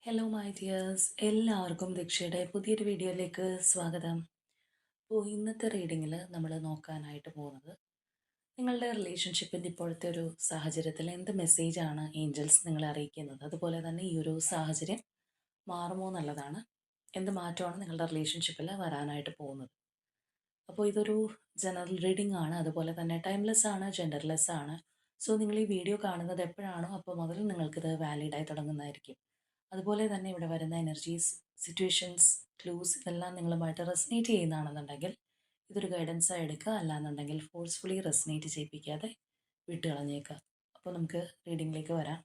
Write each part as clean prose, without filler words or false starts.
Hello my dears, എല്ലാവർക്കും ദീക്ഷയുടെ പുതിയൊരു വീഡിയോയിലേക്ക് സ്വാഗതം. അപ്പോൾ ഇന്നത്തെ റീഡിങ്ങിൽ നമ്മൾ നോക്കാനായിട്ട് പോകുന്നത് നിങ്ങളുടെ റിലേഷൻഷിപ്പിൻ്റെ ഇപ്പോഴത്തെ ഒരു സാഹചര്യത്തിൽ എന്ത് മെസ്സേജാണ് ഏഞ്ചൽസ് നിങ്ങളെ അറിയിക്കുന്നത്, അതുപോലെ തന്നെ ഈ ഒരു സാഹചര്യം മാറുമോ എന്നുള്ളതാണ്. എന്ത് മാറ്റമാണ് നിങ്ങളുടെ റിലേഷൻഷിപ്പിൽ വരാനായിട്ട് പോകുന്നത്. അപ്പോൾ ഇതൊരു ജനറൽ റീഡിംഗ് ആണ്, അതുപോലെ തന്നെ ടൈംലെസ് ആണ്, ജെൻഡർലെസ് ആണ്. സോ നിങ്ങൾ ഈ വീഡിയോ കാണുന്നത് എപ്പോഴാണോ അപ്പോൾ മുതൽ നിങ്ങൾക്കിത് വാലിഡായി തുടങ്ങുന്നതായിരിക്കും. അതുപോലെ തന്നെ ഇവിടെ വരുന്ന എനർജീസ്, സിറ്റുവേഷൻസ്, ക്ലൂസ് ഇതെല്ലാം നിങ്ങളുമായിട്ട് റെസനേറ്റ് ചെയ്യുന്നതാണെന്നുണ്ടെങ്കിൽ ഇതൊരു ഗൈഡൻസായി എടുക്കുക, അല്ലാന്നുണ്ടെങ്കിൽ ഫോഴ്സ്ഫുള്ളി റെസനേറ്റ് ചെയ്യിപ്പിക്കാതെ വിട്ട് കളഞ്ഞേക്കുക. അപ്പോൾ നമുക്ക് റീഡിങ്ങിലേക്ക് വരാം.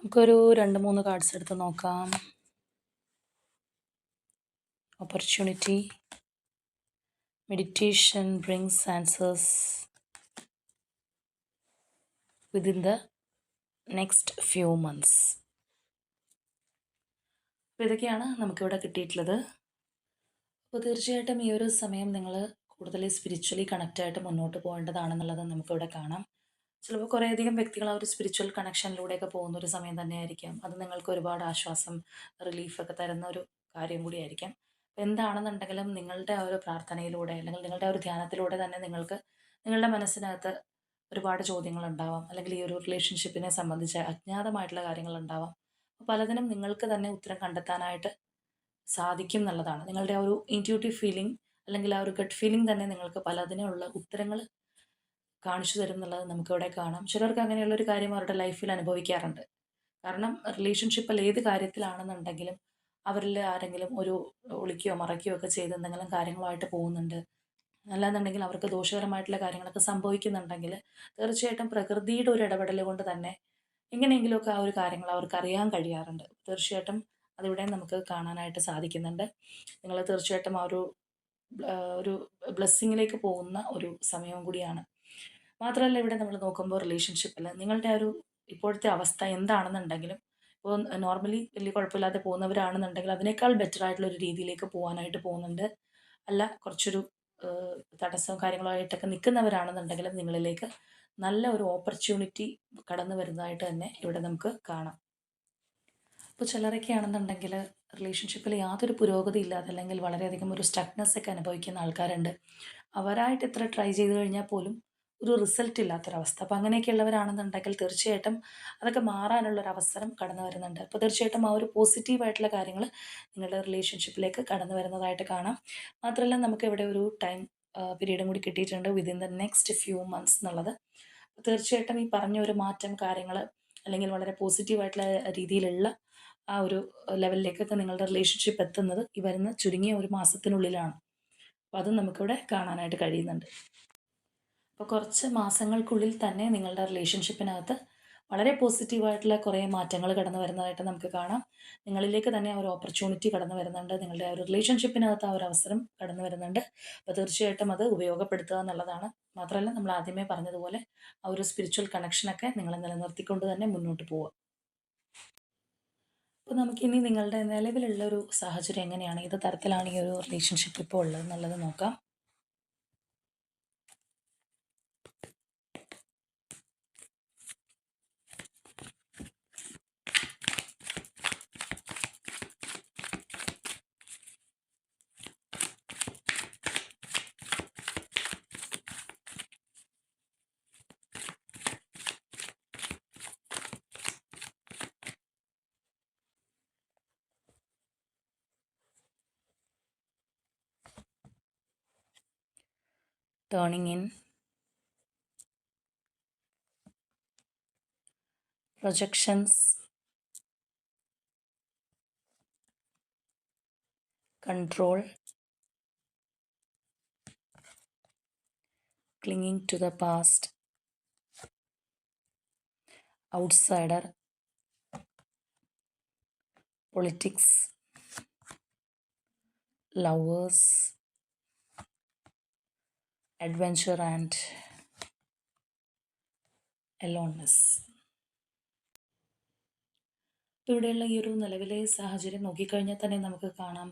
നമുക്കൊരു 2-3 കാർഡ്സ് എടുത്ത് നോക്കാം. Opportunity, meditation brings answers within the next few months. അപ്പോൾ ഇതൊക്കെയാണ് നമുക്കിവിടെ കിട്ടിയിട്ടുള്ളത്. അപ്പോൾ തീർച്ചയായിട്ടും ഈ ഒരു സമയം നിങ്ങൾ കൂടുതൽ സ്പിരിച്വലി കണക്റ്റായിട്ട് മുന്നോട്ട് പോകേണ്ടതാണെന്നുള്ളത് നമുക്കിവിടെ കാണാം. ചിലപ്പോൾ കുറേയധികം വ്യക്തികൾ ആ ഒരു സ്പിരിച്വൽ കണക്ഷനിലൂടെയൊക്കെ പോകുന്ന ഒരു സമയം തന്നെയായിരിക്കാം. അത് നിങ്ങൾക്ക് ഒരുപാട് ആശ്വാസം, റിലീഫൊക്കെ തരുന്ന ഒരു കാര്യം കൂടിയായിരിക്കാം. എന്താണെന്നുണ്ടെങ്കിലും നിങ്ങളുടെ ആ ഒരു പ്രാർത്ഥനയിലൂടെ അല്ലെങ്കിൽ നിങ്ങളുടെ ആ ഒരു ധ്യാനത്തിലൂടെ തന്നെ നിങ്ങൾക്ക് നിങ്ങളുടെ മനസ്സിനകത്ത് ഒരുപാട് ചോദ്യങ്ങളുണ്ടാവാം, അല്ലെങ്കിൽ ഈ ഒരു റിലേഷൻഷിപ്പിനെ സംബന്ധിച്ച് അജ്ഞാതമായിട്ടുള്ള കാര്യങ്ങളുണ്ടാവാം. പലതിനും നിങ്ങൾക്ക് തന്നെ ഉത്തരം കണ്ടെത്താനായിട്ട് സാധിക്കും എന്നുള്ളതാണ്. നിങ്ങളുടെ ആ ഒരു ഇൻറ്റ്യൂട്ടീവ് ഫീലിംഗ് അല്ലെങ്കിൽ ആ ഒരു ഗട്ട് ഫീലിംഗ് തന്നെ നിങ്ങൾക്ക് പലതിനുള്ള ഉത്തരങ്ങൾ കാണിച്ചു തരും എന്നുള്ളത് നമുക്കിവിടെ കാണാം. ചിലർക്ക് അങ്ങനെയുള്ളൊരു കാര്യം അവരുടെ ലൈഫിൽ അനുഭവിക്കാറുണ്ട്. കാരണം റിലേഷൻഷിപ്പിൽ ഏത് കാര്യത്തിലാണെന്നുണ്ടെങ്കിലും അവരിൽ ആരെങ്കിലും ഒരു ഒളിക്കുകയോ മറയ്ക്കുകയോ ഒക്കെ ചെയ്ത് എന്തെങ്കിലും കാര്യങ്ങളുമായിട്ട് പോകുന്നുണ്ട്, അല്ലാന്നുണ്ടെങ്കിൽ അവർക്ക് ദോഷകരമായിട്ടുള്ള കാര്യങ്ങളൊക്കെ സംഭവിക്കുന്നുണ്ടെങ്കിൽ തീർച്ചയായിട്ടും പ്രകൃതിയുടെ ഒരു ഇടപെടൽ കൊണ്ട് തന്നെ എങ്ങനെയെങ്കിലുമൊക്കെ ആ ഒരു കാര്യങ്ങൾ അവർക്ക് അറിയാൻ കഴിയാറുണ്ട്. തീർച്ചയായിട്ടും അതിവിടെ നമുക്ക് കാണാനായിട്ട് സാധിക്കുന്നുണ്ട്. നിങ്ങൾ തീർച്ചയായിട്ടും ആ ഒരു ബ്ലെസ്സിങ്ങിലേക്ക് പോകുന്ന ഒരു സമയവും കൂടിയാണ്. മാത്രമല്ല ഇവിടെ നമ്മൾ നോക്കുമ്പോൾ റിലേഷൻഷിപ്പിൽ നിങ്ങളുടെ ഒരു ഇപ്പോഴത്തെ അവസ്ഥ എന്താണെന്നുണ്ടെങ്കിലും, ഇപ്പോൾ നോർമലി വലിയ കുഴപ്പമില്ലാതെ പോകുന്നവരാണെന്നുണ്ടെങ്കിൽ അതിനേക്കാൾ ബെറ്റർ ആയിട്ടുള്ള ഒരു രീതിയിലേക്ക് പോകാനായിട്ട് പോകുന്നുണ്ട്. അല്ല കുറച്ചൊരു തടസ്സവും കാര്യങ്ങളുമായിട്ടൊക്കെ നിൽക്കുന്നവരാണെന്നുണ്ടെങ്കിലും നിങ്ങളിലേക്ക് നല്ല ഒരു ഓപ്പർച്യൂണിറ്റി കടന്നു വരുന്നതായിട്ട് തന്നെ ഇവിടെ നമുക്ക് കാണാം. ഇപ്പോൾ ചിലരൊക്കെ ആണെന്നുണ്ടെങ്കിൽ റിലേഷൻഷിപ്പിൽ യാതൊരു പുരോഗതി ഇല്ലാതെ അല്ലെങ്കിൽ വളരെയധികം ഒരു സ്റ്റക്നെസ് ഒക്കെ അനുഭവിക്കുന്ന ആൾക്കാരുണ്ട്. അവരായിട്ട് എത്ര ട്രൈ ചെയ്ത് കഴിഞ്ഞാൽ പോലും ഒരു റിസൾട്ട് ഇല്ലാത്തൊരവസ്ഥ. അപ്പോൾ അങ്ങനെയൊക്കെയുള്ളവരാണെന്നുണ്ടെങ്കിൽ തീർച്ചയായിട്ടും അതൊക്കെ മാറാനുള്ളൊരവസരം കടന്നു വരുന്നുണ്ട്. അപ്പോൾ തീർച്ചയായിട്ടും ആ ഒരു പോസിറ്റീവായിട്ടുള്ള കാര്യങ്ങൾ നിങ്ങളുടെ റിലേഷൻഷിപ്പിലേക്ക് കടന്നു വരുന്നതായിട്ട് കാണാം. മാത്രമല്ല നമുക്ക് ഇവിടെ ഒരു ടൈം പീരീഡും കൂടി കിട്ടിയിട്ടുണ്ട്, within the next few months എന്നുള്ളത്. തീർച്ചയായിട്ടും ഈ പറഞ്ഞ ഒരു മാറ്റം കാര്യങ്ങൾ അല്ലെങ്കിൽ വളരെ പോസിറ്റീവായിട്ടുള്ള രീതിയിലുള്ള ആ ഒരു ലെവലിലേക്കൊക്കെ നിങ്ങളുടെ റിലേഷൻഷിപ്പ് എത്തുന്നത് ഈ വരുന്ന ചുരുങ്ങിയ ഒരു മാസത്തിനുള്ളിലാണ്. അപ്പോൾ അതും നമുക്കിവിടെ കാണാനായിട്ട് കഴിയുന്നുണ്ട്. അപ്പോൾ കുറച്ച് മാസങ്ങൾക്കുള്ളിൽ തന്നെ നിങ്ങളുടെ റിലേഷൻഷിപ്പിനകത്ത് വളരെ പോസിറ്റീവായിട്ടുള്ള കുറേ മാറ്റങ്ങൾ കടന്നു വരുന്നതായിട്ട് നമുക്ക് കാണാം. നിങ്ങളിലേക്ക് തന്നെ ആ ഒരു ഓപ്പർച്യൂണിറ്റി കടന്നു വരുന്നുണ്ട്. നിങ്ങളുടെ ആ ഒരു റിലേഷൻഷിപ്പിനകത്ത് ആ ഒരു അവസരം കടന്നു വരുന്നുണ്ട്. അപ്പോൾ തീർച്ചയായിട്ടും അത് ഉപയോഗപ്പെടുത്തുക എന്നുള്ളതാണ്. മാത്രമല്ല നമ്മൾ ആദ്യമേ പറഞ്ഞതുപോലെ ആ ഒരു സ്പിരിച്വൽ കണക്ഷനൊക്കെ നിങ്ങൾ നിലനിർത്തിക്കൊണ്ട് തന്നെ മുന്നോട്ട് പോവുക. അപ്പോൾ നമുക്കിനി നിങ്ങളുടെ നിലവിലുള്ള ഒരു സാഹചര്യം എങ്ങനെയാണ്, ഏത് തരത്തിലാണ് ഈ ഒരു റിലേഷൻഷിപ്പ് ഇപ്പോൾ ഉള്ളത് എന്നുള്ളത് നോക്കാം. Turning in, projections, control, clinging to the past, outsider, politics, lovers, adventure and aloneness. ഇവിടെയുള്ള ഈ ഒരു നിലവിലെ സാഹചര്യം നോക്കിക്കഴിഞ്ഞാൽ തന്നെ നമുക്ക് കാണാം,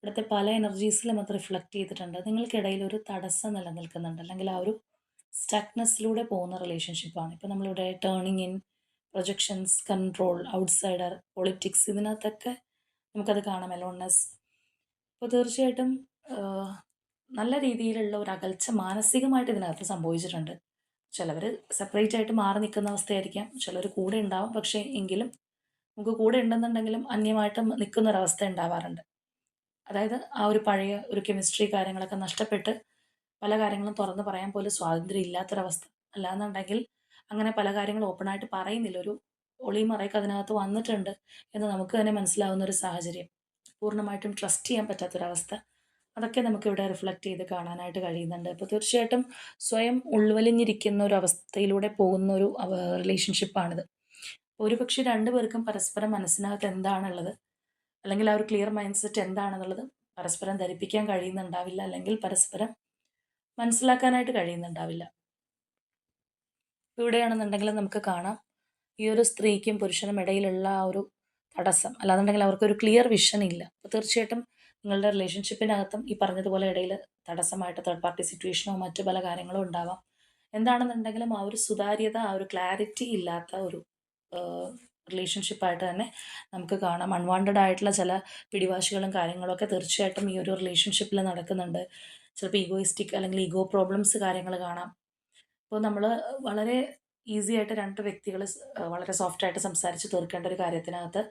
ഇവിടുത്തെ പല എനർജീസിലും അത് റിഫ്ലക്റ്റ് ചെയ്തിട്ടുണ്ട്. നിങ്ങൾക്കിടയിൽ ഒരു തടസ്സം നിലനിൽക്കുന്നുണ്ട്, അല്ലെങ്കിൽ ആ ഒരു സ്റ്റക്നെസ്സിലൂടെ പോകുന്ന റിലേഷൻഷിപ്പാണ്. ഇപ്പോൾ നമ്മളിവിടെ turning in, projections, control, outsider, politics, ഇതിനകത്തൊക്കെ നമുക്കത് കാണാം, അലോൺനെസ്. അപ്പോൾ തീർച്ചയായിട്ടും ആഹ്, നല്ല രീതിയിലുള്ള ഒരു അകൽച്ച മാനസികമായിട്ട് ഇതിനകത്ത് സംഭവിച്ചിട്ടുണ്ട്. ചിലവർ സെപ്പറേറ്റ് ആയിട്ട് മാറി നിൽക്കുന്ന അവസ്ഥയായിരിക്കാം, ചിലർ കൂടെ ഉണ്ടാവും. പക്ഷേ എങ്കിലും നമുക്ക് കൂടെ ഉണ്ടെന്നുണ്ടെങ്കിലും അന്യമായിട്ട് നിൽക്കുന്ന ഒരവസ്ഥ ഉണ്ടാവാറുണ്ട്. അതായത് ആ ഒരു പഴയ ഒരു കെമിസ്ട്രി കാര്യങ്ങളൊക്കെ നഷ്ടപ്പെട്ട് പല കാര്യങ്ങളും തുറന്ന് പറയാൻ പോലും സ്വാതന്ത്ര്യം ഇല്ലാത്തൊരവസ്ഥ. അല്ലാന്നുണ്ടെങ്കിൽ അങ്ങനെ പല കാര്യങ്ങളും ഓപ്പണായിട്ട് പറയുന്നില്ല. ഒരു ഒളിയും മറയൊക്കെ അതിനകത്ത് വന്നിട്ടുണ്ട് എന്ന് നമുക്ക് തന്നെ മനസ്സിലാവുന്ന ഒരു സാഹചര്യം. പൂർണ്ണമായിട്ടും ട്രസ്റ്റ് ചെയ്യാൻ പറ്റാത്തൊരവസ്ഥ. അതൊക്കെ നമുക്കിവിടെ റിഫ്ലക്റ്റ് ചെയ്ത് കാണാനായിട്ട് കഴിയുന്നുണ്ട്. അപ്പോൾ തീർച്ചയായിട്ടും സ്വയം ഉൾവലിഞ്ഞിരിക്കുന്ന ഒരു അവസ്ഥയിലൂടെ പോകുന്ന ഒരു റിലേഷൻഷിപ്പാണിത്. ഒരുപക്ഷെ 2 പേർക്കും പരസ്പരം മനസ്സിനകത്ത് എന്താണുള്ളത്, അല്ലെങ്കിൽ ആ ഒരു ക്ലിയർ മൈൻഡ് സെറ്റ് എന്താണെന്നുള്ളത് പരസ്പരം ധരിപ്പിക്കാൻ കഴിയുന്നുണ്ടാവില്ല, അല്ലെങ്കിൽ പരസ്പരം മനസ്സിലാക്കാനായിട്ട് കഴിയുന്നുണ്ടാവില്ല. ഇവിടെയാണെന്നുണ്ടെങ്കിൽ നമുക്ക് കാണാം, ഈ ഒരു സ്ത്രീക്കും പുരുഷനും ഇടയിലുള്ള ആ ഒരു തടസ്സം, അല്ലാന്നുണ്ടെങ്കിൽ അവർക്കൊരു ക്ലിയർ വിഷൻ ഇല്ല. അപ്പോൾ തീർച്ചയായിട്ടും നിങ്ങളുടെ റിലേഷൻഷിപ്പിനകത്തും ഈ പറഞ്ഞതുപോലെ ഇടയിൽ തടസ്സമായിട്ട് തേർഡ് പാർട്ടി സിറ്റുവേഷനോ മറ്റു പല കാര്യങ്ങളോ ഉണ്ടാവാം. എന്താണെന്നുണ്ടെങ്കിലും ആ ഒരു സുതാര്യത, ആ ഒരു ക്ലാരിറ്റി ഇല്ലാത്ത ഒരു റിലേഷൻഷിപ്പായിട്ട് തന്നെ നമുക്ക് കാണാം. അൺവാണ്ടഡ് ആയിട്ടുള്ള ചില പിടിവാശികളും കാര്യങ്ങളൊക്കെ തീർച്ചയായിട്ടും ഈ ഒരു റിലേഷൻഷിപ്പിൽ നടക്കുന്നുണ്ട്. ചിലപ്പോൾ ഈഗോയിസ്റ്റിക് അല്ലെങ്കിൽ ഈഗോ പ്രോബ്ലംസ് കാര്യങ്ങൾ കാണാം. അപ്പോൾ നമ്മൾ വളരെ ഈസി ആയിട്ട് 2 വ്യക്തികൾ വളരെ സോഫ്റ്റായിട്ട് സംസാരിച്ച് തീർക്കേണ്ട ഒരു കാര്യത്തിനകത്ത്,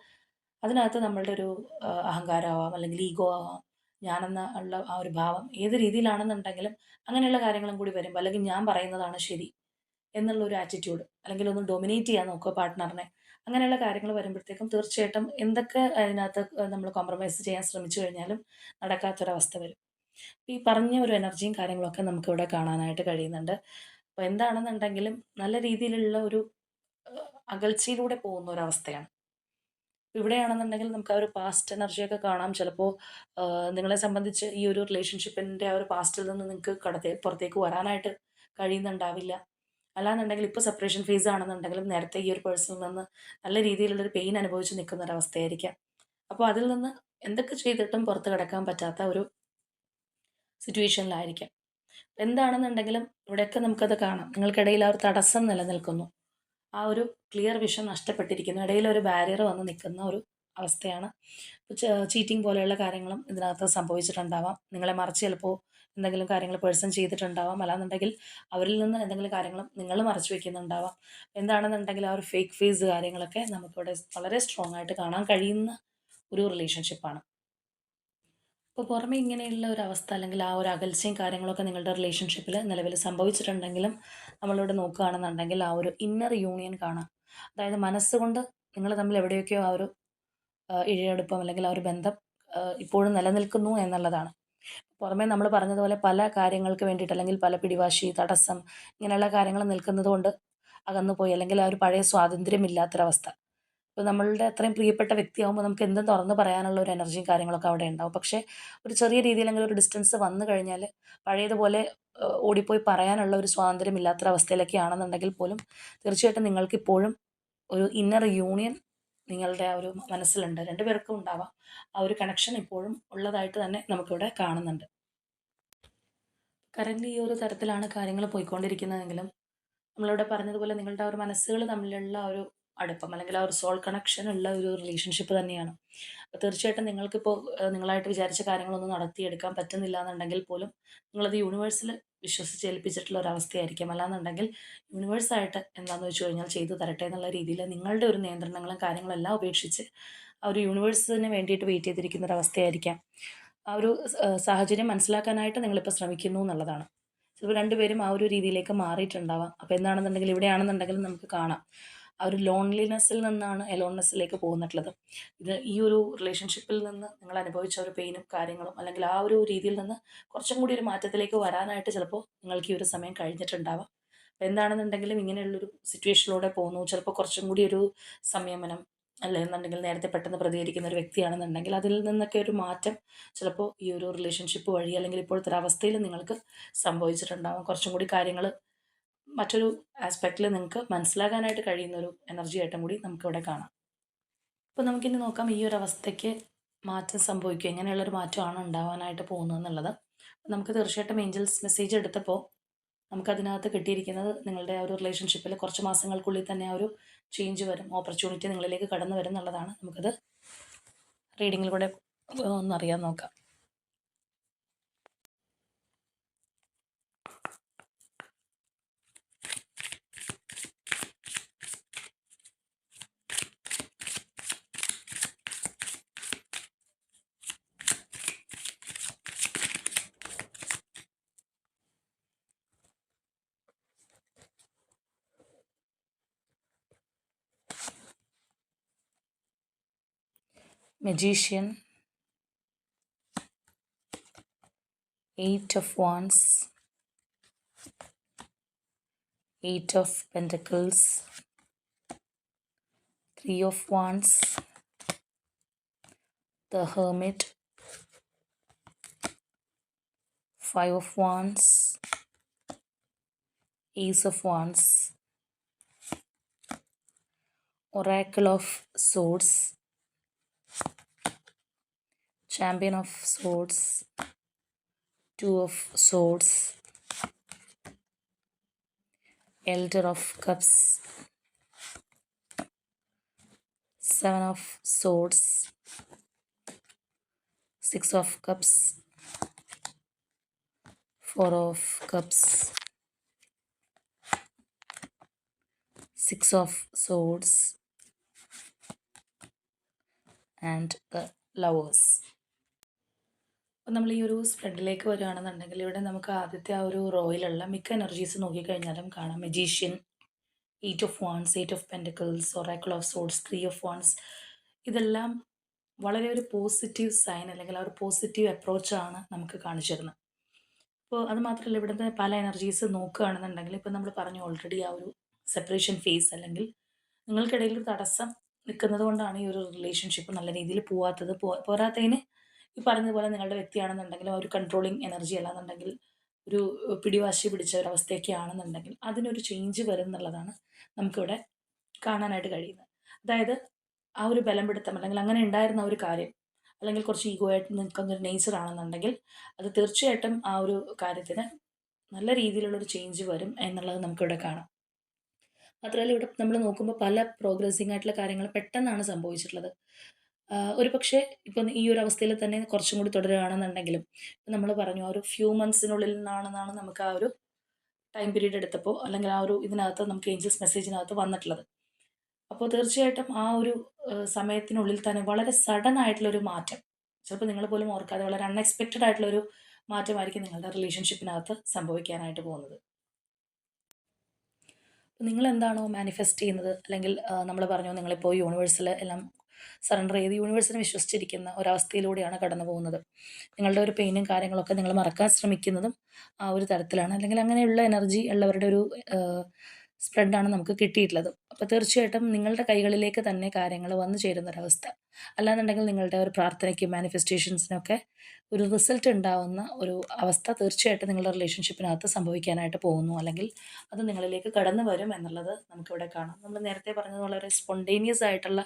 അതിനകത്ത് നമ്മളുടെ ഒരു അഹങ്കാരമാവാം, അല്ലെങ്കിൽ ഈഗോ ആവാം, ഞാനെന്ന ഉള്ള ആ ഒരു ഭാവം ഏത് രീതിയിലാണെന്നുണ്ടെങ്കിലും അങ്ങനെയുള്ള കാര്യങ്ങളും കൂടി വരുമ്പോൾ, അല്ലെങ്കിൽ ഞാൻ പറയുന്നതാണ് ശരി എന്നുള്ള ഒരു ആറ്റിറ്റ്യൂഡ്, അല്ലെങ്കിൽ ഒന്ന് ഡൊമിനേറ്റ് ചെയ്യാൻ നോക്കുക പാർട്ട്ണറിനെ. അങ്ങനെയുള്ള കാര്യങ്ങൾ വരുമ്പോഴത്തേക്കും തീർച്ചയായിട്ടും എന്തൊക്കെ അതിനകത്ത് നമ്മൾ കോംപ്രമൈസ് ചെയ്യാൻ ശ്രമിച്ചു കഴിഞ്ഞാലും നടക്കാത്തൊരവസ്ഥ വരും. ഈ പറഞ്ഞ ഒരു എനർജിയും കാര്യങ്ങളൊക്കെ നമുക്കിവിടെ കാണാനായിട്ട് കഴിയുന്നുണ്ട്. അപ്പോൾ എന്താണെന്നുണ്ടെങ്കിലും നല്ല രീതിയിലുള്ള ഒരു അകൽച്ചയിലൂടെ പോകുന്ന ഒരവസ്ഥയാണ്. ഇവിടെയാണെന്നുണ്ടെങ്കിൽ നമുക്ക് ആ ഒരു പാസ്റ്റ് എനർജിയൊക്കെ കാണാം. ചിലപ്പോൾ നിങ്ങളെ സംബന്ധിച്ച് ഈ ഒരു റിലേഷൻഷിപ്പിൻ്റെ ആ ഒരു പാസ്റ്റിൽ നിന്ന് നിങ്ങൾക്ക് പുറത്തേക്ക് വരാനായിട്ട് കഴിയുന്നുണ്ടാവില്ല. അല്ലാന്നുണ്ടെങ്കിൽ ഇപ്പോൾ സെപ്പറേഷൻ ഫേസ് ആണെന്നുണ്ടെങ്കിലും നേരത്തെ ഈ ഒരു പേഴ്സണിൽ നിന്ന് നല്ല രീതിയിലുള്ളൊരു പെയിൻ അനുഭവിച്ച് നിൽക്കുന്ന ഒരവസ്ഥയായിരിക്കാം. അപ്പോൾ അതിൽ നിന്ന് എന്തൊക്കെ ചെയ്തിട്ടും പുറത്ത് കടക്കാൻ പറ്റാത്ത ഒരു സിറ്റുവേഷനിലായിരിക്കാം. എന്താണെന്നുണ്ടെങ്കിലും ഇവിടെയൊക്കെ നമുക്കത് കാണാം. നിങ്ങൾക്കിടയിൽ ആ ഒരു തടസ്സം നിലനിൽക്കുന്നു. ആ ഒരു ക്ലിയർ വിഷൻ നഷ്ടപ്പെട്ടിരിക്കുന്നു. ഇടയിൽ ഒരു ബാരിയർ വന്ന് നിൽക്കുന്ന ഒരു അവസ്ഥയാണ്. ചീറ്റിംഗ് പോലെയുള്ള കാര്യങ്ങളും ഇതിനകത്ത് സംഭവിച്ചിട്ടുണ്ടാവാം. നിങ്ങളെ മറിച്ച് ചിലപ്പോൾ എന്തെങ്കിലും കാര്യങ്ങൾ പേഴ്സൺ ചെയ്തിട്ടുണ്ടാവാം. അല്ലാന്നുണ്ടെങ്കിൽ അവരിൽ നിന്ന് എന്തെങ്കിലും കാര്യങ്ങളും നിങ്ങൾ മറച്ചു വെക്കുന്നുണ്ടാവാം. എന്താണെന്നുണ്ടെങ്കിൽ ആ ഒരു ഫേക്ക് ഫേസ് കാര്യങ്ങളൊക്കെ നമുക്കിവിടെ വളരെ സ്ട്രോങ് ആയിട്ട് കാണാൻ കഴിയുന്ന ഒരു റിലേഷൻഷിപ്പാണ്. ഇപ്പോൾ പുറമെ ഇങ്ങനെയുള്ള ഒരു അവസ്ഥ, അല്ലെങ്കിൽ ആ ഒരു അകൽച്ചയും കാര്യങ്ങളൊക്കെ നിങ്ങളുടെ റിലേഷൻഷിപ്പിൽ നിലവിൽ സംഭവിച്ചിട്ടുണ്ടെങ്കിലും, നമ്മളിവിടെ നോക്കുകയാണെന്നുണ്ടെങ്കിൽ ആ ഒരു ഇന്നർ യൂണിയൻ കാണാം. അതായത് മനസ്സുകൊണ്ട് നിങ്ങൾ തമ്മിൽ എവിടെയൊക്കെയോ ആ ഒരു ഇഴയടുപ്പം, അല്ലെങ്കിൽ ആ ഒരു ബന്ധം ഇപ്പോഴും നിലനിൽക്കുന്നു എന്നുള്ളതാണ്. പുറമേ നമ്മൾ പറഞ്ഞതുപോലെ പല കാര്യങ്ങൾക്ക് വേണ്ടിയിട്ട്, അല്ലെങ്കിൽ പല പിടിവാശി, തടസ്സം, ഇങ്ങനെയുള്ള കാര്യങ്ങൾ നിൽക്കുന്നത് കൊണ്ട് അകന്നുപോയി, അല്ലെങ്കിൽ ആ ഒരു പഴയ സ്വാതന്ത്ര്യമില്ലാത്തൊരവസ്ഥ. ഇപ്പോൾ നമ്മളുടെ അത്രയും പ്രിയപ്പെട്ട വ്യക്തിയാകുമ്പോൾ നമുക്ക് എന്തും തുറന്ന് പറയാനുള്ള ഒരു എനർജിയും കാര്യങ്ങളൊക്കെ അവിടെ ഉണ്ടാവും. പക്ഷേ ഒരു ചെറിയ രീതിയിലെങ്കിലും ഒരു ഡിസ്റ്റൻസ് വന്നു കഴിഞ്ഞാൽ പഴയതുപോലെ ഓടിപ്പോയി പറയാനുള്ള ഒരു സ്വാതന്ത്ര്യം ഇല്ലാത്തൊരവസ്ഥയിലൊക്കെ ആണെന്നുണ്ടെങ്കിൽ പോലും തീർച്ചയായിട്ടും നിങ്ങൾക്കിപ്പോഴും ഒരു ഇന്നർ യൂണിയൻ നിങ്ങളുടെ ആ ഒരു മനസ്സിലുണ്ട്. 2 പേർക്കും ഉണ്ടാവാം. ആ ഒരു കണക്ഷൻ ഇപ്പോഴും ഉള്ളതായിട്ട് തന്നെ നമുക്കിവിടെ കാണുന്നുണ്ട്. കറൻറ്റ്ലി ഈ ഒരു തരത്തിലാണ് കാര്യങ്ങൾ പോയിക്കൊണ്ടിരിക്കുന്നതെങ്കിലും, നമ്മളിവിടെ പറഞ്ഞതുപോലെ നിങ്ങളുടെ ആ ഒരു മനസ്സുകൾ തമ്മിലുള്ള ആ ഒരു അടുപ്പം, അല്ലെങ്കിൽ ആ ഒരു സോൾ കണക്ഷൻ ഉള്ള ഒരു റിലേഷൻഷിപ്പ് തന്നെയാണ്. അപ്പോൾ തീർച്ചയായിട്ടും നിങ്ങൾക്കിപ്പോൾ നിങ്ങളായിട്ട് വിചാരിച്ച കാര്യങ്ങളൊന്നും നടത്തിയെടുക്കാൻ പറ്റുന്നില്ല എന്നുണ്ടെങ്കിൽ പോലും നിങ്ങളത് യൂണിവേഴ്സിൽ വിശ്വസിച്ചേൽപ്പിച്ചിട്ടുള്ള ഒരവസ്ഥയായിരിക്കും. അല്ലാന്നുണ്ടെങ്കിൽ യൂണിവേഴ്സായിട്ട് എന്താണെന്ന് വെച്ച് കഴിഞ്ഞാൽ ചെയ്തു തരട്ടെ എന്നുള്ള രീതിയിൽ നിങ്ങളുടെ ഒരു നിയന്ത്രണങ്ങളും കാര്യങ്ങളും എല്ലാം ഉപേക്ഷിച്ച് ആ ഒരു യൂണിവേഴ്സിന് വേണ്ടിയിട്ട് വെയിറ്റ് ചെയ്തിരിക്കുന്ന ഒരവസ്ഥയായിരിക്കാം. ആ ഒരു സാഹചര്യം മനസ്സിലാക്കാനായിട്ട് നിങ്ങളിപ്പോൾ ശ്രമിക്കുന്നു എന്നുള്ളതാണ്. ചിലപ്പോൾ 2 പേരും ആ ഒരു രീതിയിലേക്ക് മാറിയിട്ടുണ്ടാവാം. അപ്പോൾ എന്താണെന്നുണ്ടെങ്കിൽ ഇവിടെയാണെന്നുണ്ടെങ്കിൽ നമുക്ക് കാണാം, ആ ഒരു ലോൺലിനെസ്സിൽ നിന്നാണ് എലോൺനെസ്സിലേക്ക് പോന്നിട്ടുള്ളത്. ഇത് ഈ ഒരു റിലേഷൻഷിപ്പിൽ നിന്ന് നിങ്ങൾ അനുഭവിച്ച ഒരു പെയിനും കാര്യങ്ങളും, അല്ലെങ്കിൽ ആ ഒരു രീതിയിൽ നിന്ന് കുറച്ചും കൂടി ഒരു മാറ്റത്തിലേക്ക് വരാനായിട്ട് ചിലപ്പോൾ നിങ്ങൾക്ക് ഈ ഒരു സമയം കഴിഞ്ഞിട്ടുണ്ടാവാം. അപ്പോൾ എന്താണെന്നുണ്ടെങ്കിലും ഇങ്ങനെയുള്ളൊരു സിറ്റുവേഷനിലൂടെ പോകുന്നു. ചിലപ്പോൾ കുറച്ചും കൂടി ഒരു സംയമനം, അല്ലെന്നുണ്ടെങ്കിൽ നേരത്തെ പെട്ടെന്ന് പ്രതികരിക്കുന്ന ഒരു വ്യക്തിയാണെന്നുണ്ടെങ്കിൽ അതിൽ നിന്നൊക്കെ ഒരു മാറ്റം ചിലപ്പോൾ ഈ ഒരു റിലേഷൻഷിപ്പ് വഴി, അല്ലെങ്കിൽ ഇപ്പോഴത്തെ ഒരു അവസ്ഥയിൽ നിങ്ങൾക്ക് സംഭവിച്ചിട്ടുണ്ടാവും. കുറച്ചും കൂടി കാര്യങ്ങൾ മറ്റൊരു ആസ്പെക്റ്റിൽ നിങ്ങൾക്ക് മനസ്സിലാക്കാനായിട്ട് കഴിയുന്ന ഒരു എനർജി ആയിട്ടും കൂടി നമുക്കിവിടെ കാണാം. അപ്പോൾ നമുക്കിനി നോക്കാം, ഈ ഒരു അവസ്ഥയ്ക്ക് മാറ്റം സംഭവിക്കും, എങ്ങനെയുള്ളൊരു മാറ്റമാണ് ഉണ്ടാവാനായിട്ട് പോകുന്നതെന്നുള്ളത്. നമുക്ക് തീർച്ചയായിട്ടും ഏഞ്ചൽസ് മെസ്സേജ് എടുത്തപ്പോൾ നമുക്കതിനകത്ത് കിട്ടിയിരിക്കുന്നത് നിങ്ങളുടെ ആ ഒരു റിലേഷൻഷിപ്പിൽ കുറച്ച് മാസങ്ങൾക്കുള്ളിൽ തന്നെ ആ ഒരു ചേഞ്ച് വരും, ഓപ്പർച്യൂണിറ്റി നിങ്ങളിലേക്ക് കടന്നു വരും എന്നുള്ളതാണ്. നമുക്കത് റീഡിങ്ങിലൂടെ ഒന്നറിയാൻ നോക്കാം. Magician, 8 of Wands, 8 of Pentacles, 3 of Wands, the Hermit, 5 of Wands, Ace of Wands, Oracle of Swords, Champion of Swords, 2 of Swords, Elder of Cups, 7 of Swords, 6 of Cups, 4 of Cups, 6 of Swords, and the Lovers. അപ്പോൾ നമ്മൾ ഈ ഒരു സ്പ്രെഡിലേക്ക് വരികയാണെന്നുണ്ടെങ്കിൽ ഇവിടെ നമുക്ക് ആദ്യത്തെ ആ ഒരു റോയിലുള്ള മിക്ക എനർജീസ് നോക്കിക്കഴിഞ്ഞാലും കാണാം. Magician, 8 of wands, 8 of pentacles, oracle of swords, 3 of wands, ഇതെല്ലാം വളരെ ഒരു പോസിറ്റീവ് സൈൻ അല്ലെങ്കിൽ ആ ഒരു പോസിറ്റീവ് അപ്രോച്ചാണ് നമുക്ക് കാണിച്ചു തരുന്നത്. അപ്പോൾ അത് മാത്രമല്ല, ഇവിടുത്തെ പല എനർജീസ് നോക്കുകയാണെന്നുണ്ടെങ്കിൽ ഇപ്പം നമ്മൾ പറഞ്ഞു ഓൾറെഡി ആ ഒരു സെപ്പറേഷൻ ഫേസ് അല്ലെങ്കിൽ നിങ്ങൾക്കിടയിൽ ഒരു തടസ്സം നിൽക്കുന്നത് കൊണ്ടാണ് ഈ ഒരു റിലേഷൻഷിപ്പ് നല്ല രീതിയിൽ പോവാത്തത്. പോരാത്തതിന് ഈ പറഞ്ഞതുപോലെ നിങ്ങളുടെ വ്യക്തിയാണെന്നുണ്ടെങ്കിൽ ആ ഒരു കൺട്രോളിങ് എനർജി അല്ലാന്നുണ്ടെങ്കിൽ ഒരു പിടിവാശി പിടിച്ച ഒരവസ്ഥയൊക്കെ ആണെന്നുണ്ടെങ്കിൽ അതിനൊരു ചേഞ്ച് വരും എന്നുള്ളതാണ് നമുക്കിവിടെ കാണാനായിട്ട് കഴിയുന്നത്. അതായത് ആ ഒരു ബലം പിടുത്തം അല്ലെങ്കിൽ അങ്ങനെ ഉണ്ടായിരുന്ന ഒരു കാര്യം അല്ലെങ്കിൽ കുറച്ച് ഈഗോ ആയിട്ട് നിൽക്കുന്ന ഒരു നേച്ചർ ആണെന്നുണ്ടെങ്കിൽ അത് തീർച്ചയായിട്ടും ആ ഒരു കാര്യത്തിന് നല്ല രീതിയിലുള്ളൊരു ചേഞ്ച് വരും എന്നുള്ളത് നമുക്കിവിടെ കാണാം. മാത്രമല്ല ഇവിടെ നമ്മൾ നോക്കുമ്പോൾ പല പ്രോഗ്രസ്സിംഗ് ആയിട്ടുള്ള കാര്യങ്ങൾ പെട്ടെന്നാണ് സംഭവിച്ചിട്ടുള്ളത്. ഒരു പക്ഷേ ഇപ്പം ഈ ഒരു അവസ്ഥയിൽ തന്നെ കുറച്ചും കൂടി തുടരുകയാണെന്നുണ്ടെങ്കിലും ഇപ്പം നമ്മൾ പറഞ്ഞു ആ ഒരു ഫ്യൂ മന്ത്സിനുള്ളിൽ നിന്നാണെന്നാണ് നമുക്ക് ആ ഒരു ടൈം പീരീഡ് എടുത്തപ്പോൾ അല്ലെങ്കിൽ ആ ഒരു ഇതിനകത്ത് നമുക്ക് ഏഞ്ചൽസ് മെസ്സേജിനകത്ത് വന്നിട്ടുള്ളത്. അപ്പോൾ തീർച്ചയായിട്ടും ആ ഒരു സമയത്തിനുള്ളിൽ തന്നെ വളരെ സഡൻ ആയിട്ടുള്ളൊരു മാറ്റം, ചിലപ്പോൾ നിങ്ങൾ പോലും ഓർക്കാതെ വളരെ അൺഎക്സ്പെക്റ്റഡ് ആയിട്ടുള്ളൊരു മാറ്റമായിരിക്കും നിങ്ങളുടെ റിലേഷൻഷിപ്പിനകത്ത് സംഭവിക്കാനായിട്ട് പോകുന്നത്. നിങ്ങൾ എന്താണോ മാനിഫെസ്റ്റ് ചെയ്യുന്നത് അല്ലെങ്കിൽ നമ്മൾ പറഞ്ഞു നിങ്ങളിപ്പോൾ യൂണിവേഴ്സിൽ എല്ലാം സറണ്ടർ ചെയ്ത് യൂണിവേഴ്സിനെ വിശ്വസിച്ചിരിക്കുന്ന ഒരവസ്ഥയിലൂടെയാണ് കടന്നു പോകുന്നത്. നിങ്ങളുടെ ഒരു പെയിനും കാര്യങ്ങളൊക്കെ നിങ്ങൾ മറക്കാൻ ശ്രമിക്കുന്നതും ആ ഒരു തരത്തിലാണ്, അല്ലെങ്കിൽ അങ്ങനെയുള്ള എനർജി ഉള്ളവരുടെ ഒരു സ്പ്രെഡാണ് നമുക്ക് കിട്ടിയിട്ടുള്ളത്. അപ്പോൾ തീർച്ചയായിട്ടും നിങ്ങളുടെ കൈകളിലേക്ക് തന്നെ കാര്യങ്ങൾ വന്നു ചേരുന്നൊരവസ്ഥ, അല്ലാന്നുണ്ടെങ്കിൽ നിങ്ങളുടെ ഒരു പ്രാർത്ഥനയ്ക്കും മാനിഫെസ്റ്റേഷൻസിനൊക്കെ ഒരു റിസൾട്ട് ഉണ്ടാവുന്ന ഒരു അവസ്ഥ തീർച്ചയായിട്ടും നിങ്ങളുടെ റിലേഷൻഷിപ്പിനകത്ത് സംഭവിക്കാനായിട്ട് പോകുന്നു, അല്ലെങ്കിൽ അത് നിങ്ങളിലേക്ക് കടന്നു വരും എന്നുള്ളത് നമുക്കിവിടെ കാണാം. നമ്മൾ നേരത്തെ പറഞ്ഞത് വളരെ സ്പോണ്ടേനിയസ് ആയിട്ടുള്ള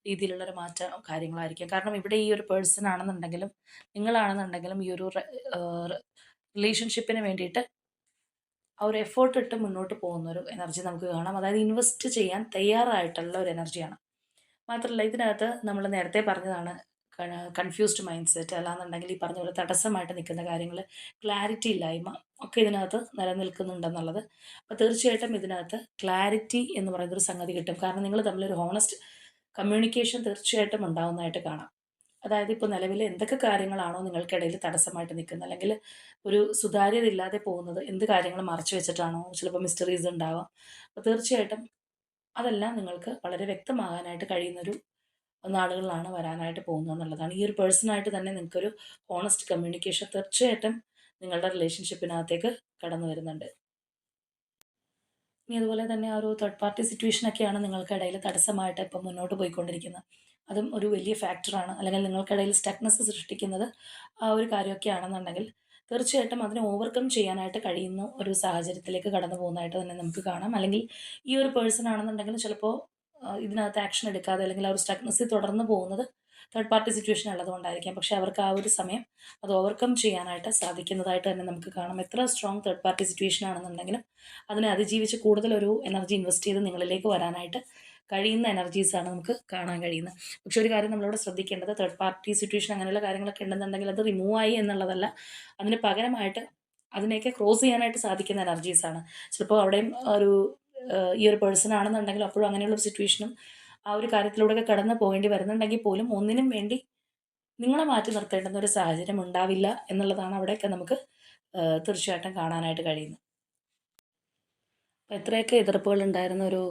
രീതിയിലുള്ളൊരു മാറ്റം കാര്യങ്ങളായിരിക്കും. കാരണം ഇവിടെ ഈ ഒരു പേഴ്സൺ ആണെന്നുണ്ടെങ്കിലും നിങ്ങളാണെന്നുണ്ടെങ്കിലും ഈ ഒരു റിലേഷൻഷിപ്പിന് വേണ്ടിയിട്ട് ആ ഒരു എഫേർട്ട് ഇട്ട് മുന്നോട്ട് പോകുന്നൊരു എനർജി നമുക്ക് കാണാം. അതായത് ഇൻവെസ്റ്റ് ചെയ്യാൻ തയ്യാറായിട്ടുള്ള ഒരു എനർജിയാണ്. മാത്രമല്ല ഇതിനകത്ത് നമ്മൾ നേരത്തെ പറഞ്ഞതാണ് കൺഫ്യൂസ്ഡ് മൈൻഡ് സെറ്റ്, അല്ലാന്നുണ്ടെങ്കിൽ ഈ പറഞ്ഞ പോലെ തടസ്സമായിട്ട് നിൽക്കുന്ന കാര്യങ്ങൾ, ക്ലാരിറ്റി ഇല്ലായ്മ ഒക്കെ ഇതിനകത്ത് നിലനിൽക്കുന്നുണ്ടെന്നുള്ളത്. അപ്പോൾ തീർച്ചയായിട്ടും ഇതിനകത്ത് ക്ലാരിറ്റി എന്ന് പറയുന്നൊരു സംഗതി കിട്ടും. കാരണം നിങ്ങൾ തമ്മിലൊരു ഹോണസ്റ്റ് കമ്മ്യൂണിക്കേഷൻ തീർച്ചയായിട്ടും ഉണ്ടാവുന്നതായിട്ട് കാണാം. അതായത് ഇപ്പോൾ നിലവിൽ എന്തൊക്കെ കാര്യങ്ങളാണോ നിങ്ങൾക്കിടയിൽ തടസ്സമായിട്ട് നിൽക്കുന്നത് അല്ലെങ്കിൽ ഒരു സുതാര്യത ഇല്ലാതെ പോകുന്നത്, എന്ത് കാര്യങ്ങൾ മറച്ചു വെച്ചിട്ടാണോ, ചിലപ്പോൾ മിസ്റ്ററീസ് ഉണ്ടാവാം. അപ്പോൾ തീർച്ചയായിട്ടും അതെല്ലാം നിങ്ങൾക്ക് വളരെ വ്യക്തമാകാനായിട്ട് കഴിയുന്നൊരു നാളുകളിലാണ് വരാനായിട്ട് പോകുന്നത് എന്നുള്ളതാണ്. ഈ ഒരു പേഴ്സണായിട്ട് തന്നെ നിങ്ങൾക്കൊരു ഹോണസ്റ്റ് കമ്മ്യൂണിക്കേഷൻ തീർച്ചയായിട്ടും നിങ്ങളുടെ റിലേഷൻഷിപ്പിനകത്തേക്ക് കടന്നു വരുന്നുണ്ട്. ഇനി അതുപോലെ തന്നെ ആ ഒരു തേർഡ് പാർട്ടി സിറ്റുവേഷനൊക്കെയാണ് നിങ്ങൾക്കിടയിൽ തടസ്സമായിട്ട് ഇപ്പം മുന്നോട്ട് പോയിക്കൊണ്ടിരിക്കുന്നത്. അതും ഒരു വലിയ ഫാക്ടറാണ്, അല്ലെങ്കിൽ നിങ്ങൾക്കിടയിൽ സ്റ്റക്നെസ് സൃഷ്ടിക്കുന്നത് ആ ഒരു കാര്യമൊക്കെ ആണെന്നുണ്ടെങ്കിൽ തീർച്ചയായിട്ടും അതിനെ ഓവർകം ചെയ്യാനായിട്ട് കഴിയുന്ന ഒരു സാഹചര്യത്തിലേക്ക് കടന്നു പോകുന്നതായിട്ട് തന്നെ നമുക്ക് കാണാം. അല്ലെങ്കിൽ ഈ ഒരു പേഴ്സൺ ആണെന്നുണ്ടെങ്കിൽ ചിലപ്പോൾ ഇതിനകത്ത് ആക്ഷൻ എടുക്കാതെ അല്ലെങ്കിൽ ആ ഒരു സ്റ്റക്നെസ്സിൽ തുടർന്ന് പോകുന്നത് തേർഡ് പാർട്ടി സിറ്റുവേഷൻ ഉള്ളതുകൊണ്ടായിരിക്കാം. പക്ഷേ അവർക്ക് ആ ഒരു സമയം അത് ഓവർകം ചെയ്യാനായിട്ട് സാധിക്കുന്നതായിട്ട് തന്നെ നമുക്ക് കാണാം. എത്ര സ്ട്രോങ് തേർഡ് പാർട്ടി സിറ്റുവേഷൻ ആണെന്നുണ്ടെങ്കിലും അതിനെ അതിജീവിച്ച് കൂടുതലൊരു എനർജി ഇൻവെസ്റ്റ് ചെയ്ത് നിങ്ങളിലേക്ക് വരാനായിട്ട് കഴിയുന്ന എനർജീസാണ് നമുക്ക് കാണാൻ കഴിയുന്നത്. പക്ഷേ ഒരു കാര്യം നമ്മളിവിടെ ശ്രദ്ധിക്കേണ്ടത്, തേർഡ് പാർട്ടി സിറ്റുവേഷൻ അങ്ങനെയുള്ള കാര്യങ്ങളൊക്കെ ഉണ്ടെന്നുണ്ടെങ്കിൽ അത് റിമൂവ് ആയി എന്നുള്ളതല്ല, അതിന് പകരമായിട്ട് അതിനെയൊക്കെ ക്രോസ് ചെയ്യാനായിട്ട് സാധിക്കുന്ന എനർജീസാണ്. ചിലപ്പോൾ അവിടെയും ഒരു ഈ ഒരു പേഴ്സൺ ആണെന്നുണ്ടെങ്കിലും അപ്പോഴും അങ്ങനെയുള്ളൊരു സിറ്റുവേഷനും ആ ഒരു കാര്യത്തിലൂടെയൊക്കെ കടന്നു പോകേണ്ടി വരുന്നുണ്ടെങ്കിൽ പോലും ഒന്നിനും വേണ്ടി നിങ്ങളെ മാറ്റി നിർത്തേണ്ടുന്ന ഒരു സാഹചര്യം ഉണ്ടാവില്ല എന്നുള്ളതാണ് അവിടെയൊക്കെ നമുക്ക് തീർച്ചയായിട്ടും കാണാനായിട്ട് കഴിയുന്നത്. അപ്പോൾ എത്രയൊക്കെ എതിർപ്പുകൾ ഉണ്ടായിരുന്ന ഒരു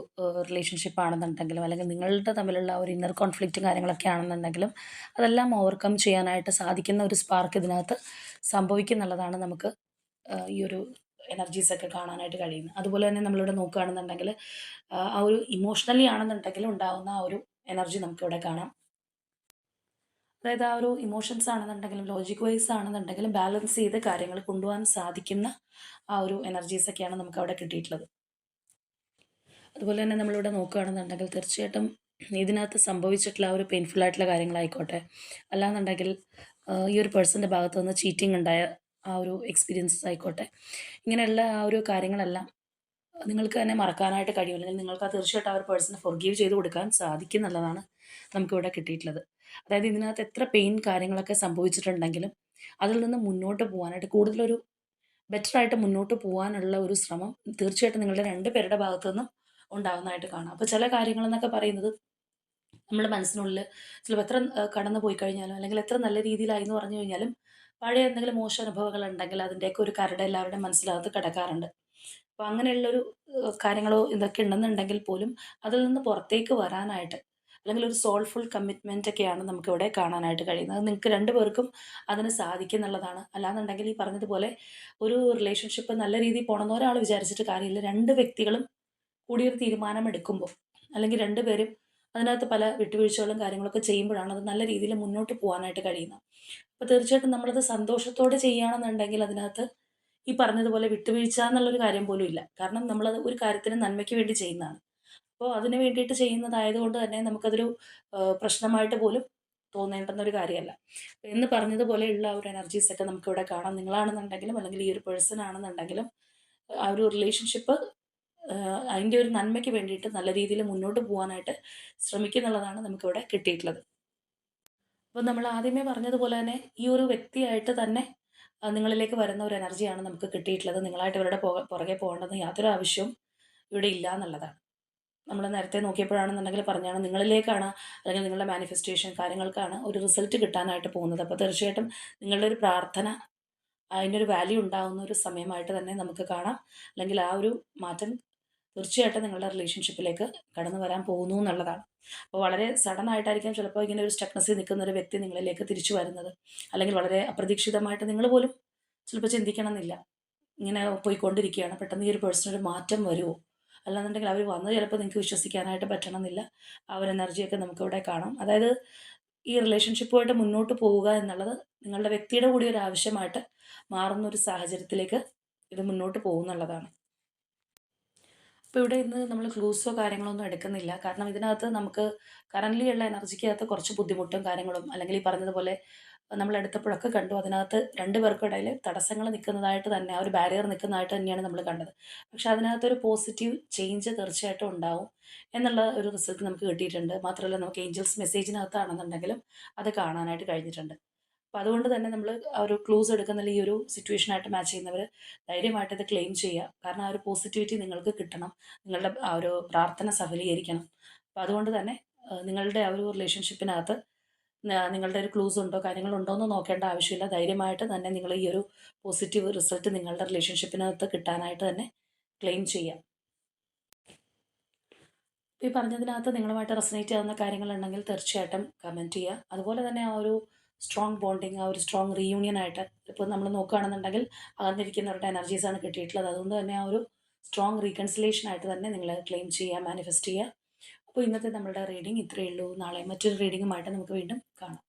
റിലേഷൻഷിപ്പ് ആണെന്നുണ്ടെങ്കിലും, അല്ലെങ്കിൽ നിങ്ങളുടെ തമ്മിലുള്ള ഒരു ഇന്നർ കോൺഫ്ലിക്റ്റും കാര്യങ്ങളൊക്കെ ആണെന്നുണ്ടെങ്കിലും അതെല്ലാം ഓവർകം ചെയ്യാനായിട്ട് സാധിക്കുന്ന ഒരു സ്പാർക്ക് ഇതിനകത്ത് സംഭവിക്കുന്നുള്ളതാണ് നമുക്ക് ഈ ഒരു എനർജീസൊക്കെ കാണാനായിട്ട് കഴിയുന്നത്. അതുപോലെ തന്നെ നമ്മളിവിടെ നോക്കുകയാണെന്നുണ്ടെങ്കിൽ ആ ഒരു ഇമോഷണലി ആണെന്നുണ്ടെങ്കിൽ ഉണ്ടാകുന്ന ആ ഒരു എനർജി നമുക്കിവിടെ കാണാം. അതായത് ആ ഒരു ഇമോഷൻസ് ആണെന്നുണ്ടെങ്കിലും ലോജിക് വൈസ് ആണെന്നുണ്ടെങ്കിലും ബാലൻസ് ചെയ്ത് കാര്യങ്ങൾ കൊണ്ടുപോകാൻ സാധിക്കുന്ന ആ ഒരു എനർജീസൊക്കെയാണ് നമുക്കവിടെ കിട്ടിയിട്ടുള്ളത്. അതുപോലെ തന്നെ നമ്മളിവിടെ നോക്കുകയാണെന്നുണ്ടെങ്കിൽ തീർച്ചയായിട്ടും ഇതിനകത്ത് സംഭവിച്ചിട്ടുള്ള ആ ഒരു പെയിൻഫുൾ ആയിട്ടുള്ള കാര്യങ്ങളായിക്കോട്ടെ, അല്ലാന്നുണ്ടെങ്കിൽ ഈ ഒരു പേഴ്സൻ്റെ ഭാഗത്ത് നിന്ന് ചീറ്റിംഗ് ഉണ്ടായ ആ ഒരു എക്സ്പീരിയൻസസ് ആയിക്കോട്ടെ, ഇങ്ങനെയുള്ള ആ ഒരു കാര്യങ്ങളെല്ലാം നിങ്ങൾക്ക് തന്നെ മറക്കാനായിട്ട് കഴിയും, അല്ലെങ്കിൽ നിങ്ങൾക്ക് അത് തീർച്ചയായിട്ടും ആ ഒരു പേഴ്സണെ ഫൊർഗീവ് ചെയ്ത് കൊടുക്കാൻ സാധിക്കും എന്നുള്ളതാണ് നമുക്കിവിടെ കിട്ടിയിട്ടുള്ളത്. അതായത് ഇതിനകത്ത് എത്ര പെയിൻ കാര്യങ്ങളൊക്കെ സംഭവിച്ചിട്ടുണ്ടെങ്കിലും അതിൽ നിന്ന് മുന്നോട്ട് പോകാനായിട്ട് കൂടുതലൊരു ബെറ്ററായിട്ട് മുന്നോട്ട് പോകാനുള്ള ഒരു ശ്രമം തീർച്ചയായിട്ടും നിങ്ങളുടെ 2 പേരുടെ ഭാഗത്തു നിന്നും ഉണ്ടാകുന്നതായിട്ട് കാണാം. അപ്പോൾ ചില കാര്യങ്ങളെന്നൊക്കെ പറയുന്നത് നമ്മുടെ മനസ്സിനുള്ളിൽ ചിലപ്പോൾ എത്ര കടന്നു പോയി കഴിഞ്ഞാലും, അല്ലെങ്കിൽ എത്ര നല്ല രീതിയിലായി എന്ന് പറഞ്ഞു കഴിഞ്ഞാലും, പഴയ എന്തെങ്കിലും മോശം അനുഭവങ്ങൾ ഉണ്ടെങ്കിൽ അതിൻ്റെയൊക്കെ ഒരു കരട് എല്ലാവരുടെയും മനസ്സിനകത്ത് കിടക്കാറുണ്ട്. അപ്പോൾ അങ്ങനെയുള്ളൊരു കാര്യങ്ങളോ ഇതൊക്കെ ഉണ്ടെന്നുണ്ടെങ്കിൽ പോലും അതിൽ നിന്ന് പുറത്തേക്ക് വരാനായിട്ട്, അല്ലെങ്കിൽ ഒരു സോൾഫുൾ കമ്മിറ്റ്മെൻ്റ് ഒക്കെയാണ് നമുക്കിവിടെ കാണാനായിട്ട് കഴിയുന്നത്. അത് നിങ്ങൾക്ക് 2 പേർക്കും അതിന് സാധിക്കും എന്നുള്ളതാണ്. അല്ലാന്നുണ്ടെങ്കിൽ ഈ പറഞ്ഞതുപോലെ ഒരു റിലേഷൻഷിപ്പ് നല്ല രീതിയിൽ പോകണമെന്ന് ഒരാൾ വിചാരിച്ചിട്ട് കാര്യമില്ല. 2 വ്യക്തികളും കൂടിയൊരു തീരുമാനമെടുക്കുമ്പോൾ, അല്ലെങ്കിൽ 2 പേരും അതിനകത്ത് പല വിട്ടുവീഴ്ചകളും കാര്യങ്ങളൊക്കെ ചെയ്യുമ്പോഴാണ് അത് നല്ല രീതിയിൽ മുന്നോട്ട് പോകാനായിട്ട് കഴിയുന്നത്. അപ്പോൾ തീർച്ചയായിട്ടും നമ്മളത് സന്തോഷത്തോടെ ചെയ്യുകയാണെന്നുണ്ടെങ്കിൽ അതിനകത്ത് ഈ പറഞ്ഞതുപോലെ വിട്ടുവീഴ്ച എന്നുള്ളൊരു കാര്യം പോലും ഇല്ല. കാരണം നമ്മളത് ഒരു കാര്യത്തിന് നന്മയ്ക്ക് വേണ്ടി ചെയ്യുന്നതാണ്. അപ്പോൾ അതിന് വേണ്ടിയിട്ട് ചെയ്യുന്നതായതുകൊണ്ട് തന്നെ നമുക്കതൊരു പ്രശ്നമായിട്ട് പോലും തോന്നേണ്ടുന്ന ഒരു കാര്യമല്ല. എന്ന് പറഞ്ഞതുപോലെയുള്ള ആ ഒരു എനർജീസൊക്കെ നമുക്കിവിടെ കാണാം. നിങ്ങളാണെന്നുണ്ടെങ്കിലും അല്ലെങ്കിൽ ഈ ഒരു പേഴ്സൺ ആണെന്നുണ്ടെങ്കിലും ആ ഒരു റിലേഷൻഷിപ്പ് അതിൻ്റെ ഒരു നന്മയ്ക്ക് വേണ്ടിയിട്ട് നല്ല രീതിയിൽ മുന്നോട്ട് പോകാനായിട്ട് ശ്രമിക്കുന്നുള്ളതാണ് നമുക്കിവിടെ കിട്ടിയിട്ടുള്ളത്. അപ്പോൾ നമ്മൾ ആദ്യമേ പറഞ്ഞതുപോലെ തന്നെ ഈ ഒരു വ്യക്തിയായിട്ട് തന്നെ നിങ്ങളിലേക്ക് വരുന്ന ഒരു എനർജിയാണ് നമുക്ക് കിട്ടിയിട്ടുള്ളത്. നിങ്ങളായിട്ട് ഇവരുടെ പുറകെ പോകേണ്ടെന്ന് യാതൊരു ആവശ്യവും ഇവിടെ ഇല്ല എന്നുള്ളതാണ്. നമ്മൾ നേരത്തെ നോക്കിയപ്പോഴാണെന്നുണ്ടെങ്കിൽ പറഞ്ഞാണ് നിങ്ങളിലേക്കാണ്, അല്ലെങ്കിൽ നിങ്ങളുടെ മാനിഫെസ്റ്റേഷൻ കാര്യങ്ങൾക്കാണ് ഒരു റിസൾട്ട് കിട്ടാനായിട്ട് പോകുന്നത്. അപ്പോൾ തീർച്ചയായിട്ടും നിങ്ങളുടെ ഒരു പ്രാർത്ഥന അതിനൊരു വാല്യൂ ഉണ്ടാകുന്ന ഒരു സമയമായിട്ട് തന്നെ നമുക്ക് കാണാം. അല്ലെങ്കിൽ ആ ഒരു മാറ്റം തീർച്ചയായിട്ടും നിങ്ങളുടെ റിലേഷൻഷിപ്പിലേക്ക് കടന്നു വരാൻ പോകുന്നു എന്നുള്ളതാണ്. അപ്പോൾ വളരെ സഡൻ ആയിട്ടായിരിക്കും ചിലപ്പോൾ ഇങ്ങനെ ഒരു സ്റ്റക്നെസ്സിൽ നിൽക്കുന്ന ഒരു വ്യക്തി നിങ്ങളിലേക്ക് തിരിച്ചു വരുന്നത്. അല്ലെങ്കിൽ വളരെ അപ്രതീക്ഷിതമായിട്ട് നിങ്ങൾ പോലും ചിലപ്പോൾ ചിന്തിക്കണമെന്നില്ല. ഇങ്ങനെ പോയിക്കൊണ്ടിരിക്കുകയാണ്, പെട്ടെന്ന് ഈ ഒരു പേഴ്സണൊരു മാറ്റം വരുമോ? അല്ലാന്നുണ്ടെങ്കിൽ അവർ വന്നത് ചിലപ്പോൾ നിങ്ങൾക്ക് വിശ്വസിക്കാനായിട്ട് പറ്റണമെന്നില്ല. ആ ഒരു എനർജിയൊക്കെ നമുക്കിവിടെ കാണാം. അതായത് ഈ റിലേഷൻഷിപ്പുമായിട്ട് മുന്നോട്ട് പോവുക എന്നുള്ളത് നിങ്ങളുടെ വ്യക്തിയുടെ കൂടി ഒരു ആവശ്യമായിട്ട് മാറുന്ന ഒരു സാഹചര്യത്തിലേക്ക് ഇത് മുന്നോട്ട് പോകുന്നുള്ളതാണ്. അപ്പോൾ ഇവിടെ ഇന്ന് നമ്മൾ ക്ലൂസോ കാര്യങ്ങളോ ഒന്നും എടുക്കുന്നില്ല. കാരണം ഇതിനകത്ത് നമുക്ക് കറൻ്റ്ലി ഉള്ള എനർജിക്കകത്ത് കുറച്ച് ബുദ്ധിമുട്ടും കാര്യങ്ങളും, അല്ലെങ്കിൽ ഈ പറഞ്ഞതുപോലെ നമ്മൾ എടുത്തപ്പോഴൊക്കെ കണ്ടു അതിനകത്ത് 2 പേർക്കും ഇടയിൽ തടസ്സങ്ങൾ നിൽക്കുന്നതായിട്ട് തന്നെ, ആ ഒരു ബാരിയർ നിൽക്കുന്നതായിട്ട് തന്നെയാണ് നമ്മൾ കണ്ടത്. പക്ഷേ അതിനകത്തൊരു പോസിറ്റീവ് ചേഞ്ച് തീർച്ചയായിട്ടും ഉണ്ടാവും എന്നുള്ള ഒരു റിസൾട്ട് നമുക്ക് കിട്ടിയിട്ടുണ്ട്. മാത്രമല്ല നമുക്ക് ഏഞ്ചൽസ് മെസ്സേജിനകത്താണെന്നുണ്ടെങ്കിലും അത് കാണാനായിട്ട് കഴിഞ്ഞിട്ടുണ്ട്. അപ്പോൾ അതുകൊണ്ട് തന്നെ നമ്മൾ ആ ഒരു ക്ലൂസ് എടുക്കുന്ന ഈ ഒരു സിറ്റുവേഷനായിട്ട് മാച്ച് ചെയ്യുന്നവർ ധൈര്യമായിട്ട് ഇത് ക്ലെയിം ചെയ്യുക. കാരണം ആ ഒരു പോസിറ്റിവിറ്റി നിങ്ങൾക്ക് കിട്ടണം. നിങ്ങളുടെ ആ ഒരു പ്രാർത്ഥന സഫലീകരിക്കണം. അപ്പോൾ അതുകൊണ്ട് തന്നെ നിങ്ങളുടെ ആ ഒരു റിലേഷൻഷിപ്പിനകത്ത് നിങ്ങളുടെ ഒരു ക്ലൂസ് ഉണ്ടോ കാര്യങ്ങളുണ്ടോ എന്ന് നോക്കേണ്ട ആവശ്യമില്ല. ധൈര്യമായിട്ട് തന്നെ നിങ്ങൾ ഈ ഒരു പോസിറ്റീവ് റിസൾട്ട് നിങ്ങളുടെ റിലേഷൻഷിപ്പിനകത്ത് കിട്ടാനായിട്ട് തന്നെ ക്ലെയിം ചെയ്യാം. ഈ പറഞ്ഞതിനകത്ത് നിങ്ങളുമായിട്ട് റെസനേറ്റ് ആവുന്ന കാര്യങ്ങളുണ്ടെങ്കിൽ തീർച്ചയായിട്ടും കമൻറ്റ് ചെയ്യുക. അതുപോലെ തന്നെ ആ ഒരു സ്ട്രോങ് ബോണ്ടിങ്, ആ ഒരു സ്ട്രോങ് റീയൂണിയൻ ആയിട്ട് ഇപ്പോൾ നമ്മൾ നോക്കുകയാണെന്നുണ്ടെങ്കിൽ അകന്നിരിക്കുന്നവരുടെ എനർജീസാണ് കിട്ടിയിട്ടുള്ളത്. അതുകൊണ്ട് തന്നെ ആ ഒരു സ്ട്രോങ് റീകൺസിലേഷൻ ആയിട്ട് തന്നെ നിങ്ങൾ ക്ലെയിം ചെയ്യുക, മാനിഫെസ്റ്റ് ചെയ്യുക. അപ്പോൾ ഇന്നത്തെ നമ്മളുടെ റീഡിംഗ് ഇത്രയേ ഉള്ളൂ. നാളെ മറ്റൊരു റീഡിങ്ങുമായിട്ട് നമുക്ക് വീണ്ടും കാണാം.